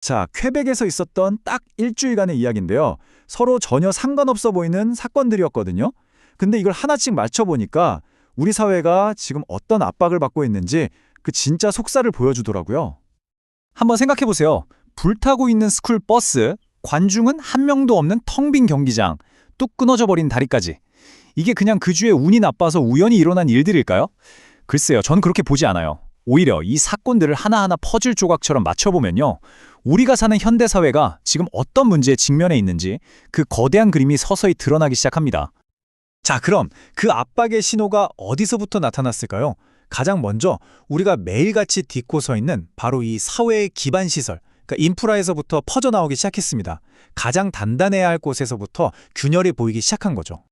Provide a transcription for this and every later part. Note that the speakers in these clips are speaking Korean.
자, 퀘벡에서 있었던 딱 일주일간의 이야기인데요. 서로 전혀 상관없어 보이는 사건들이었거든요. 근데 이걸 하나씩 맞춰보니까 우리 사회가 지금 어떤 압박을 받고 있는지 그 진짜 속살을 보여주더라고요. 한번 생각해보세요. 불타고 있는 스쿨 버스, 관중은 한 명도 없는 텅 빈 경기장, 뚝 끊어져 버린 다리까지. 이게 그냥 그 주에 운이 나빠서 우연히 일어난 일들일까요? 글쎄요, 전 그렇게 보지 않아요. 오히려 이 사건들을 하나하나 퍼즐 조각처럼 맞춰보면요. 우리가 사는 현대사회가 지금 어떤 문제에 직면해 있는지 그 거대한 그림이 서서히 드러나기 시작합니다. 자, 그럼 그 압박의 신호가 어디서부터 나타났을까요? 가장 먼저 우리가 매일같이 딛고 서 있는 바로 이 사회의 기반 시설, 그러니까 인프라에서부터 퍼져나오기 시작했습니다. 가장 단단해야 할 곳에서부터 균열이 보이기 시작한 거죠.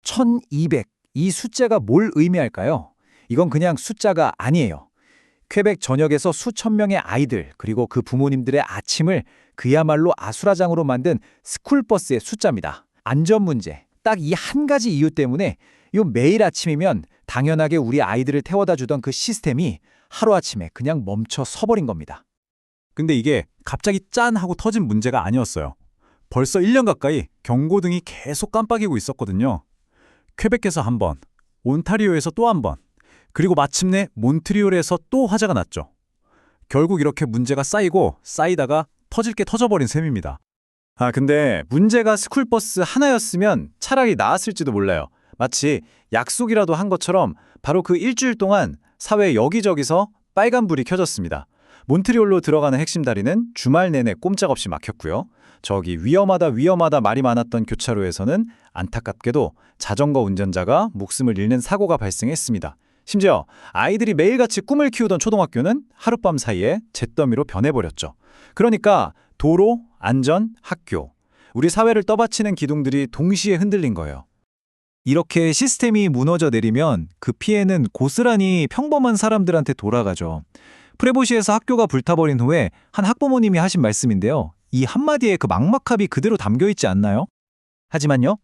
1200, 이 숫자가 뭘 의미할까요? 이건 그냥 숫자가 아니에요. 퀘벡 전역에서 수천 명의 아이들 그리고 그 부모님들의 아침을 그야말로 아수라장으로 만든 스쿨버스의 숫자입니다. 안전 문제, 딱 이 한 가지 이유 때문에 요 매일 아침이면 당연하게 우리 아이들을 태워다 주던 그 시스템이 하루아침에 그냥 멈춰 서버린 겁니다. 근데 이게 갑자기 짠 하고 터진 문제가 아니었어요. 벌써 1년 가까이 경고등이 계속 깜빡이고 있었거든요. 퀘벡에서 한 번, 온타리오에서 또 한 번, 그리고 마침내 몬트리올에서 또 화재가 났죠. 결국 이렇게 문제가 쌓이고 쌓이다가 터질 게 터져버린 셈입니다. 근데 문제가 스쿨버스 하나였으면 차라리 나았을지도 몰라요. 마치 약속이라도 한 것처럼 바로 그 일주일 동안 사회 여기저기서 빨간불이 켜졌습니다. 몬트리올로 들어가는 핵심 다리는 주말 내내 꼼짝없이 막혔고요. 저기 위험하다 말이 많았던 교차로에서는 안타깝게도 자전거 운전자가 목숨을 잃는 사고가 발생했습니다. 심지어 아이들이 매일같이 꿈을 키우던 초등학교는 하룻밤 사이에 잿더미로 변해버렸죠. 그러니까 도로, 안전, 학교, 우리 사회를 떠받치는 기둥들이 동시에 흔들린 거예요. 이렇게 시스템이 무너져 내리면 그 피해는 고스란히 평범한 사람들한테 돌아가죠. 프레보시에서 학교가 불타버린 후에 한 학부모님이 하신 말씀인데요. 이 한마디에 그 막막함이 그대로 담겨있지 않나요? 하지만요.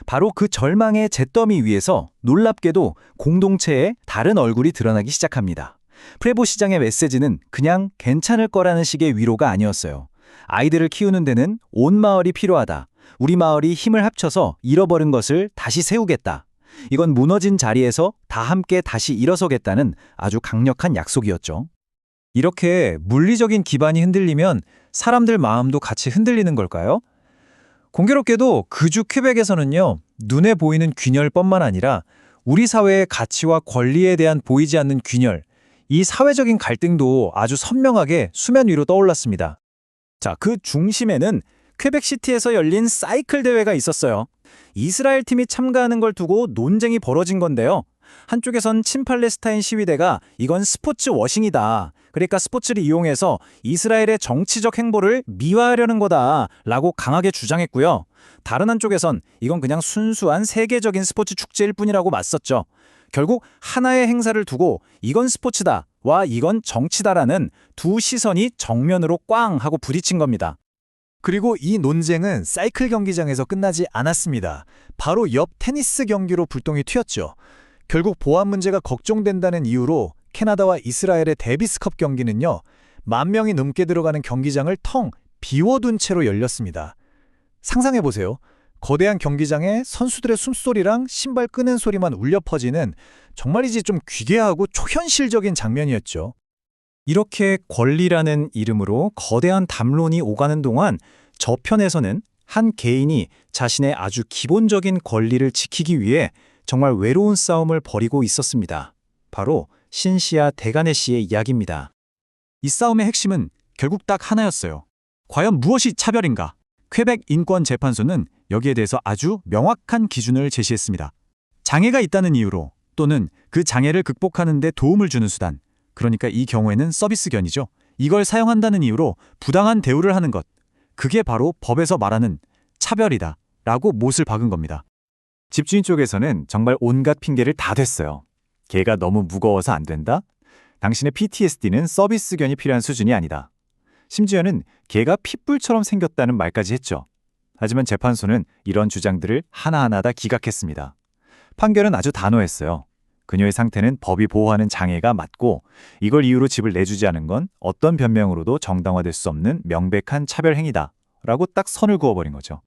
바로 그 절망의 잿더미 위에서 놀랍게도 공동체의 다른 얼굴이 드러나기 시작합니다. 프레보 시장의 메시지는 그냥 괜찮을 거라는 식의 위로가 아니었어요. 아이들을 키우는 데는 온 마을이 필요하다. 우리 마을이 힘을 합쳐서 잃어버린 것을 다시 세우겠다. 이건 무너진 자리에서 다 함께 다시 일어서겠다는 아주 강력한 약속이었죠. 이렇게 물리적인 기반이 흔들리면 사람들 마음도 같이 흔들리는 걸까요? 공교롭게도 그주 퀘벡에서는요, 눈에 보이는 균열뿐만 아니라 우리 사회의 가치와 권리에 대한 보이지 않는 균열, 이 사회적인 갈등도 아주 선명하게 수면 위로 떠올랐습니다. 자, 그 중심에는 퀘벡시티에서 열린 사이클 대회가 있었어요. 이스라엘 팀이 참가하는 걸 두고 논쟁이 벌어진 건데요. 한쪽에선 친팔레스타인 시위대가 이건 스포츠 워싱이다. 그러니까 스포츠를 이용해서 이스라엘의 정치적 행보를 미화하려는 거다라고 강하게 주장했고요. 다른 한쪽에선 이건 그냥 순수한 세계적인 스포츠 축제일 뿐이라고 맞섰죠. 결국 하나의 행사를 두고 이건 스포츠다와 이건 정치다라는 두 시선이 정면으로 꽝 하고 부딪힌 겁니다. 그리고 이 논쟁은 사이클 경기장에서 끝나지 않았습니다. 바로 옆 테니스 경기로 불똥이 튀었죠. 결국 보안 문제가 걱정된다는 이유로 캐나다와 이스라엘의 데비스컵 경기는요, 10,000명이 넘게 들어가는 경기장을 텅 비워둔 채로 열렸습니다. 상상해보세요. 거대한 경기장에 선수들의 숨소리랑 신발 끄는 소리만 울려 퍼지는 정말이지 좀 기괴하고 초현실적인 장면이었죠. 이렇게 권리라는 이름으로 거대한 담론이 오가는 동안 저편에서는 한 개인이 자신의 아주 기본적인 권리를 지키기 위해 정말 외로운 싸움을 벌이고 있었습니다. 바로 신시아 데가네 씨의 이야기입니다. 이 싸움의 핵심은 결국 딱 하나였어요. 과연 무엇이 차별인가? 퀘벡 인권재판소는 여기에 대해서 아주 명확한 기준을 제시했습니다. 장애가 있다는 이유로 또는 그 장애를 극복하는 데 도움을 주는 수단, 그러니까 이 경우에는 서비스견이죠. 이걸 사용한다는 이유로 부당한 대우를 하는 것, 그게 바로 법에서 말하는 차별이다 라고 못을 박은 겁니다. 집주인 쪽에서는 정말 온갖 핑계를 다 댔어요. 걔가 너무 무거워서 안 된다? 당신의 PTSD는 서비스견이 필요한 수준이 아니다. 심지어는 걔가 핏불처럼 생겼다는 말까지 했죠. 하지만 재판소는 이런 주장들을 하나하나 다 기각했습니다. 판결은 아주 단호했어요. 그녀의 상태는 법이 보호하는 장애가 맞고 이걸 이유로 집을 내주지 않은 건 어떤 변명으로도 정당화될 수 없는 명백한 차별 행위다 라고 딱 선을 그어버린 거죠.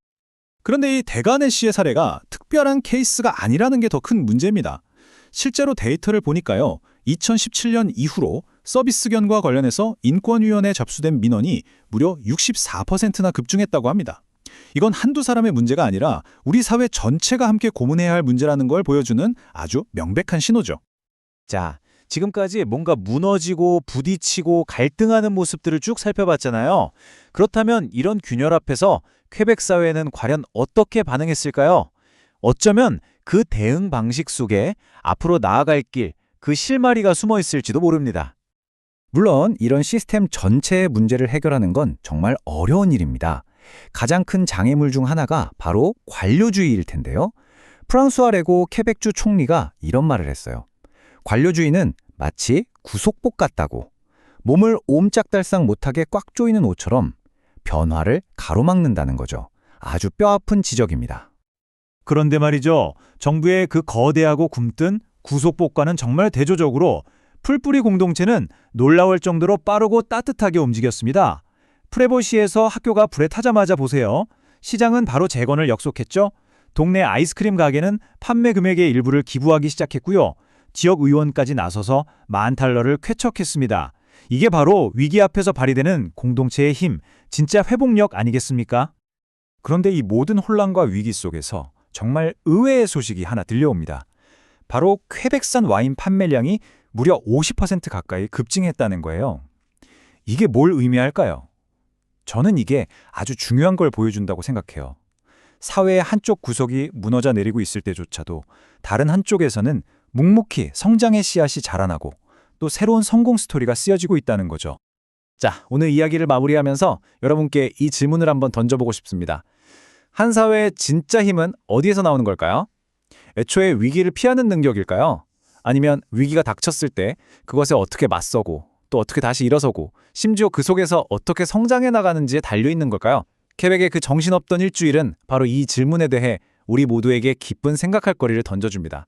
그런데 이 대간의 씨의 사례가 특별한 케이스가 아니라는 게 더 큰 문제입니다. 실제로 데이터를 보니까요. 2017년 이후로 서비스견과 관련해서 인권위원회에 접수된 민원이 무려 64%나 급증했다고 합니다. 이건 한두 사람의 문제가 아니라 우리 사회 전체가 함께 고민해야 할 문제라는 걸 보여주는 아주 명백한 신호죠. 자, 지금까지 뭔가 무너지고 부딪히고 갈등하는 모습들을 쭉 살펴봤잖아요. 그렇다면 이런 균열 앞에서 퀘벡 사회는 과연 어떻게 반응했을까요? 어쩌면 그 대응 방식 속에 앞으로 나아갈 길, 그 실마리가 숨어 있을지도 모릅니다. 물론 이런 시스템 전체의 문제를 해결하는 건 정말 어려운 일입니다. 가장 큰 장애물 중 하나가 바로 관료주의일 텐데요. 프랑수아 레고 퀘벡주 총리가 이런 말을 했어요. 관료주의는 마치 구속복 같다고. 몸을 옴짝달싹 못하게 꽉 조이는 옷처럼 변화를 가로막는다는 거죠. 아주 뼈아픈 지적입니다. 그런데 말이죠. 정부의 그 거대하고 굼뜬 구속복과는 정말 대조적으로 풀뿌리 공동체는 놀라울 정도로 빠르고 따뜻하게 움직였습니다. 프레보시에서 학교가 불에 타자마자 보세요. 시장은 바로 재건을 약속했죠. 동네 아이스크림 가게는 판매 금액의 일부를 기부하기 시작했고요. 지역 의원까지 나서서 $10,000를 쾌척했습니다. 이게 바로 위기 앞에서 발휘되는 공동체의 힘, 진짜 회복력 아니겠습니까? 그런데 이 모든 혼란과 위기 속에서 정말 의외의 소식이 하나 들려옵니다. 바로 퀘벡산 와인 판매량이 무려 50% 가까이 급증했다는 거예요. 이게 뭘 의미할까요? 저는 이게 아주 중요한 걸 보여준다고 생각해요. 사회의 한쪽 구석이 무너져 내리고 있을 때조차도 다른 한쪽에서는 묵묵히 성장의 씨앗이 자라나고 또 새로운 성공 스토리가 쓰여지고 있다는 거죠. 자, 오늘 이야기를 마무리하면서 여러분께 이 질문을 한번 던져보고 싶습니다. 한 사회의 진짜 힘은 어디에서 나오는 걸까요? 애초에 위기를 피하는 능력일까요? 아니면 위기가 닥쳤을 때 그것에 어떻게 맞서고 또 어떻게 다시 일어서고 심지어 그 속에서 어떻게 성장해 나가는지에 달려있는 걸까요? 퀘벡의 그 정신없던 일주일은 바로 이 질문에 대해 우리 모두에게 기쁜 생각할 거리를 던져줍니다.